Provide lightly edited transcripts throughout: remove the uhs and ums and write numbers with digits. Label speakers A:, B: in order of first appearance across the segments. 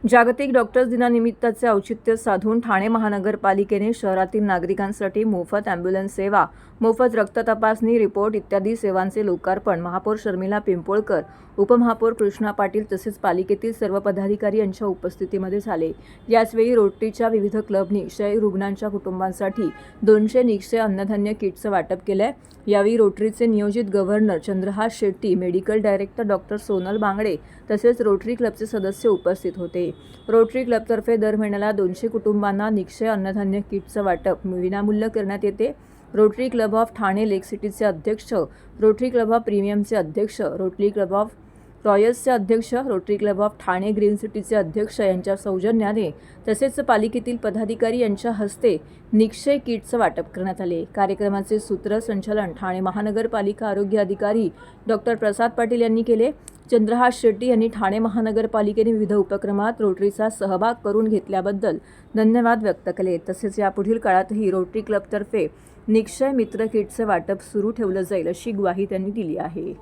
A: जागतिक डॉक्टर्स दिनानिमित्ताचे औचित्य साधून ठाणे महानगरपालिकेने शहरातील नागरिकांसाठी मोफत ॲम्ब्युलन्स सेवा, मोफत रक्त तपासणी रिपोर्ट इत्यादी सेवांचे लोकार्पण महापौर शर्मिला पिंपोळकर, उपमहापौर कृष्णा पाटील तसेच पालिकेतील सर्व पदाधिकारी यांच्या उपस्थितीमध्ये झाले। याचवेळी रोटरीच्या विविध क्लबनी क्षय रुग्णांच्या कुटुंबांसाठी 200 निक्षय अन्नधान्य किटचं वाटप केलंय। यावेळी रोटरीचे नियोजित governor Chandrahas Shetty, medical director doctor Sonal Bangde तसेच रोटरी क्लबचे सदस्य उपस्थित होते। रोटरी क्लबतर्फे दर महिन्याला 200 कुटुंबांना निक्षय अन्नधान्य किटचं वाटप विनामूल्य करण्यात येते। रोटरी क्लब ऑफ ठाणे लेक सिटीचे अध्यक्ष, रोटरी क्लब ऑफ प्रीमियमचे अध्यक्ष, रोटरी क्लब ऑफ रॉयल्सचे अध्यक्ष, Rotary club of Thane green सिटीचे अध्यक्ष यांच्या सौजन्याने तसेच पालिकेतील पदाधिकारी यांच्या हस्ते निक्षय किटचं वाटप करण्यात आले। कार्यक्रमाचे सूत्रसंचालन ठाणे महानगरपालिका आरोग्य अधिकारी डॉक्टर प्रसाद पाटील यांनी केले। चंद्रहास शेट्टी यांनी ठाणे महानगरपालिकेने विविध उपक्रमात रोटरीचा सहभाग करून घेतल्याबद्दल धन्यवाद व्यक्त केले। तसेच यापुढील काळातही रोटरी क्लबतर्फे निक्षय मित्र किटचे वाटप सुरू ठेवलं जाईल अशी ग्वाही त्यांनी दिली आहे।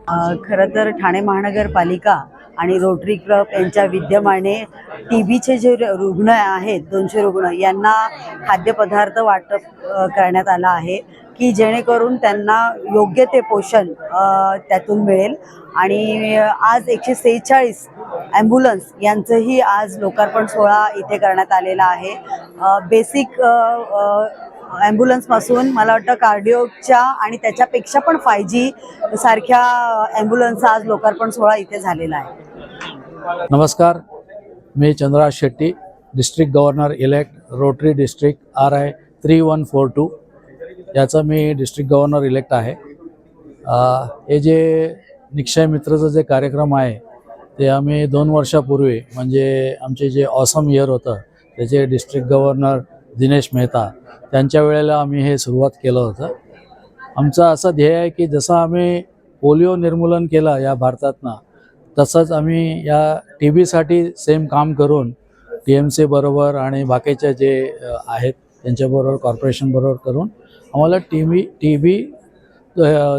B: खरं तर ठाणे महानगरपालिका आणि रोटरी क्लब यांच्या विद्यमाने टीबीचे जे रुग्ण आहेत 200 रुग्ण यांना खाद्यपदार्थ वाटप करण्यात आला आहे की जेणेकरून त्यांना योग्य ते पोषण त्यातून मिळेल। आणि आज 146 ॲम्ब्युलन्स यांचंही आज लोकार्पण सोहळा इथे करण्यात आलेला आहे। बेसिक ॲम्ब्युलन्सपासून मला वाटतं कार्डिओच्या आणि त्याच्यापेक्षा पण 5G सारख्या ॲम्ब्युलन्सचा आज लोकार्पण सोहळा इथे झालेला आहे।
C: नमस्कार, मी Chandrahas Shetty, district governor elect, Rotary district RI 3142 याचा मी डिस्ट्रिक्ट गव्हर्नर इलेक्ट आहे। हे जे निक्षय मित्रचं जे कार्यक्रम आहे ते आम्ही 2 वर्षापूर्वी म्हणजे आमचे जे ऑसम इयर होतं त्याचे डिस्ट्रिक्ट गव्हर्नर दिनेश मेहता त्यांच्या वेळेला आम्ही हे सुरुवात केलं होतं। आमचं असं ध्येय आहे की जसं आम्ही पोलिओ निर्मूलन केलं या भारतातनं तसंच आम्ही या TBसाठी सेम काम करून TMC बरोबर आणि बाकीच्या जे आहेत त्यांच्याबरोबर कॉर्पोरेशन बरोबर करून आम्हाला TB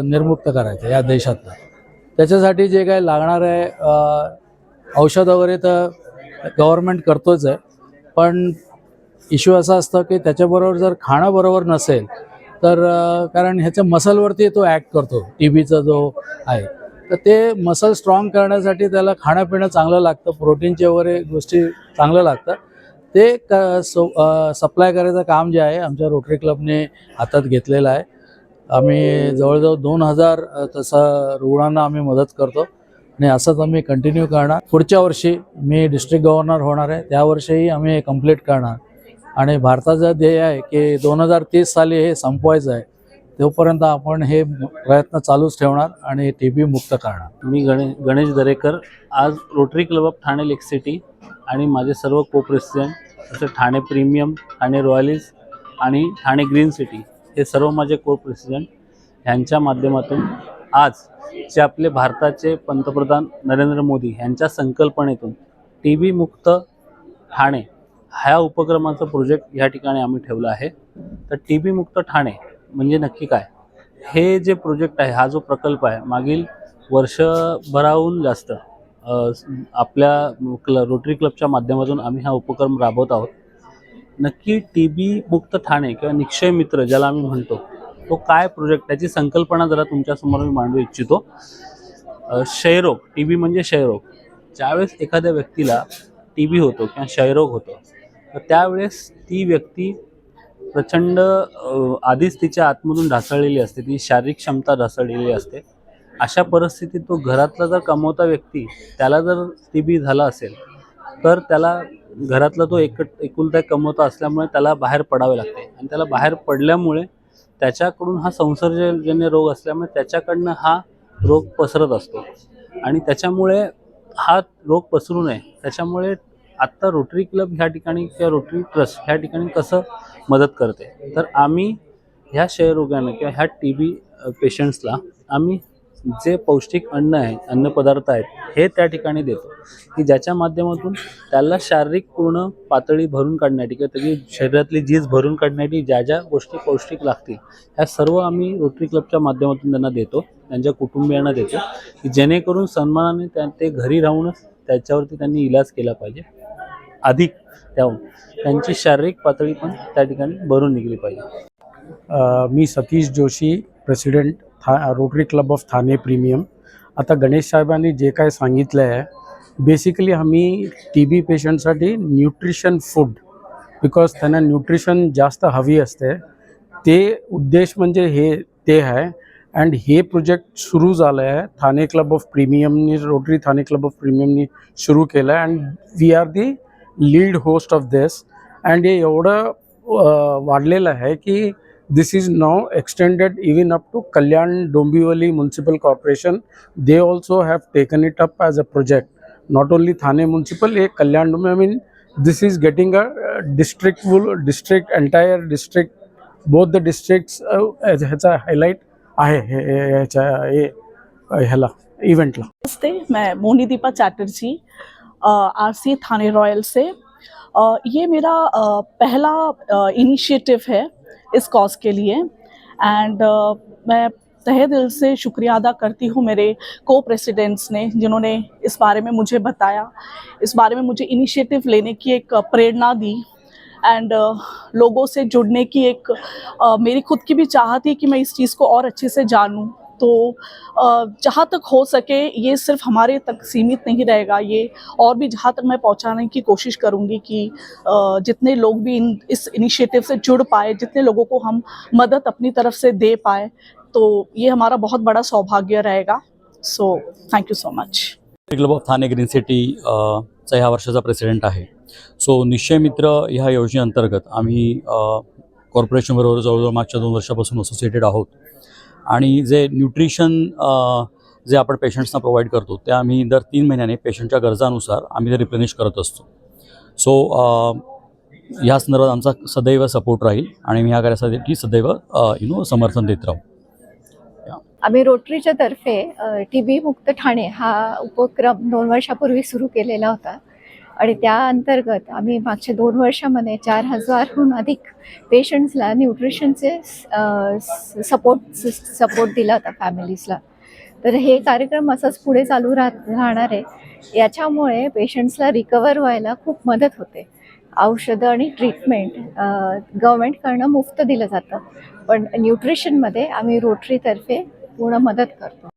C: निर्मुक्त करायचं या देशातलं। त्याच्यासाठी जे काय लागणार आहे औषध वगैरे तर गव्हर्नमेंट करतोच आहे, पण इश्यू असा असतं की त्याच्याबरोबर जर खाणं बरोबर नसेल तर कारण ह्याच्या मसलवरती तो ॲक्ट करतो TBचा जो आहे, तर ते मसल स्ट्रॉंग करण्यासाठी त्याला खाणं पिणं चांगलं लागतं, प्रोटीनचे वगैरे गोष्टी चांगलं लागतं। ते सप्लाय करायचं काम जे आहे आमच्या रोटरी क्लबने हातात घेतलेलं आहे। आम्ही जवळजवळ 2000 तसं रुग्णांना आम्ही मदत करतो आणि असंच आम्ही कंटिन्यू करणार। पुढच्या वर्षी मी डिस्ट्रिक्ट गव्हर्नर होणार आहे, त्या वर्षीही आम्ही कंप्लीट करणार आणि भारताचं ध्येय आहे की 2030 साली हे संपवायचं आहे। तोपर्यंत आपण हे प्रयत्न चालूच ठेवणार आणि TB मुक्त करणार।
D: मी गणेश दरेकर, आज rotary club of Thane lake city आणि माझे सर्व को प्रेसिडेंट असे ठाणे प्रीमियम, ठाणे रॉयल्स आणि ठाणे ग्रीन सिटी हे सर्व माझे को प्रेसिडेंट यांच्या माध्यमातून आज जे आपले भारताचे पंतप्रधान नरेंद्र मोदी यांच्या संकल्पनेतून TB मुक्त ठाणे ह्या उपक्रमाचा प्रोजेक्ट या ठिकाणी आम्ही ठेवला आहे। तर TB मुक्त ठाणे म्हणजे नक्की काय, हे जे प्रोजेक्ट आहे, हा जो प्रकल्प आहे मागील वर्षभराहून जास्त आपल्या रोटरी क्लबच्या माध्यमातून आम्ही हा उपक्रम राबवत आहोत। नक्की TB मुक्त ठाणे किंवा निक्षय मित्र ज्याला आम्ही म्हणतो तो काय प्रोजेक्ट, त्याची संकल्पना जरा तुमच्यासमोर मी मांडू इच्छितो। क्षयरोग, TB म्हणजे क्षयरोग। ज्यावेळेस एखाद्या व्यक्तीला TB होतो किंवा क्षयरोग होतो तर त्यावेळेस ती व्यक्ती प्रचंड आधीच तिच्या आतमधून ढासळलेली असते, ती शारीरिक क्षमता ढासळलेली असते। अशा परिस्थितीत तो घरातला जर कमवता व्यक्ती त्याला जर TB झाला असेल तर त्याला घरातला तो एकुलता एक कमवता असल्यामुळे त्याला बाहेर पडावे लागते आणि त्याला बाहेर पडल्यामुळे त्याच्याकडून हा संसर्गजन्य रोग असल्यामुळे त्याच्याकडनं हा रोग पसरत असतो आणि त्याच्यामुळे हा रोग पसरू नये त्याच्यामुळे आत्ता रोटरी क्लब ह्या ठिकाणी किंवा रोटरी ट्रस्ट ह्या ठिकाणी कसं मदत करते, तर आम्ही ह्या क्षयरोगाने किंवा ह्या TB पेशंट्सला आम्ही जे पौष्टिक अन्न आहे, अन्नपदार्थ आहेत हे त्या ठिकाणी देतो की ज्याच्या माध्यमातून त्याला शारीरिक पूर्ण पातळी भरून काढण्यासाठी किंवा त्याची शरीरातली झीज भरून काढण्यासाठी ज्या ज्या गोष्टी पौष्टिक लागतील ह्या सर्व आम्ही रोटरी क्लबच्या माध्यमातून त्यांना देतो, त्यांच्या कुटुंबियांना देतो की जेणेकरून सन्मानाने ते घरी राहूनच त्याच्यावरती त्यांनी इलाज केला पाहिजे। अधिक त्यांची शारीरिक पातळी पण त्या ठिकाणी भरून निघली पाहिजे.
E: मी Satish Joshi, president Rotary club of Thane premium. आता गणेश साहेबांनी जे काय सांगितलं आहे, बेसिकली आम्ही TB पेशंटसाठी न्यूट्रिशन फूड, बिकॉज त्यांना न्यूट्रिशन जास्त हवी असते, ते उद्देश म्हणजे ते आहे. अँड हे प्रोजेक्ट सुरू झालं आहे ठाणे क्लब ऑफ प्रीमियमनी, रोटरी ठाणे क्लब ऑफ प्रीमियमनी सुरू केलं आहे. And we are the lead host of this. अँड हे एवढं वाढलेलं आहे की this is now extended even up to Kalyan Dombivli Municipal Corporation. They also have taken it up as a project. Not only Thane Municipal, Kalyan Dombivli, I mean, this is getting a entire district, both the districts ह्याचा highlight आहे ह्याला इव्हेंटला.
F: नमस्ते, मैं Moni Deepa Chatterjee RC थाने royal से। ये मेरा पहला initiative है इस cause के लिए। End मैं तहे दिल से शुक्रिया अदा करती हूँ मेरे को प्रेसिडेंट्स ने, जिन्होंने इस बारे में मुझे बताया, इस बारे में मुझे इनिशिएटिव लेने की एक प्रेरणा दी। एंड लोगों से जुड़ने की एक मेरी खुद की भी चाहत थी कि मैं इस चीज़ को और अच्छे से जानूं। तो जहाँ तक हो सके ये सिर्फ हमारे तक सीमित नहीं रहेगा, ये और भी जहाँ तक मैं पहुँचाने की कोशिश करूँगी कि जितने लोग भी इस इनिशिएटिव से जुड़ पाए, जितने लोगों को हम मदद अपनी तरफ से दे पाए, तो ये हमारा बहुत बड़ा सौभाग्य रहेगा। So thank you so much.
G: Club of Thane green city चा ह्या वर्षाचा प्रेसिडेंट आहे. सो निश्चय मित्र ह्या योजनेअंतर्गत आम्ही कॉर्पोरेशनबरोबर जवळजवळ मागच्या 2 वर्षापासून असोसिएटेड आहोत. आणि जे न्यूट्रिशन जे आपण पेशंट्सना प्रोव्हाइड करतो ते आम्ही दर 3 महिन्याने पेशंटच्या गरजानुसार आम्ही ते रिप्लेनिश करत असतो. सो ह्या संदर्भात आमचा सदैव सपोर्ट राहील आणि मी ह्या कार्यासाठी सदैव समर्थन देत राहू.
H: आम्ही रोटरीच्या तर्फे TB मुक्त ठाणे हा उपक्रम 2 वर्षापूर्वी सुरू केलेला होता आणि त्या अंतर्गत आम्ही मागच्या 2 वर्षामध्ये 4000हून अधिक पेशंट्सला न्यूट्रिशनचे सपोर्ट दिला होता फॅमिलीजला. तर हे कार्यक्रम असंच पुढे चालू राहणार आहे. याच्यामुळे पेशंट्सला रिकवर व्हायला खूप मदत होते. औषधं आणि ट्रीटमेंट गव्हर्मेंटकडनं मुफ्त दिलं जातं, पण न्यूट्रिशनमध्ये आम्ही रोटरीतर्फे पूर्ण मदत करतो.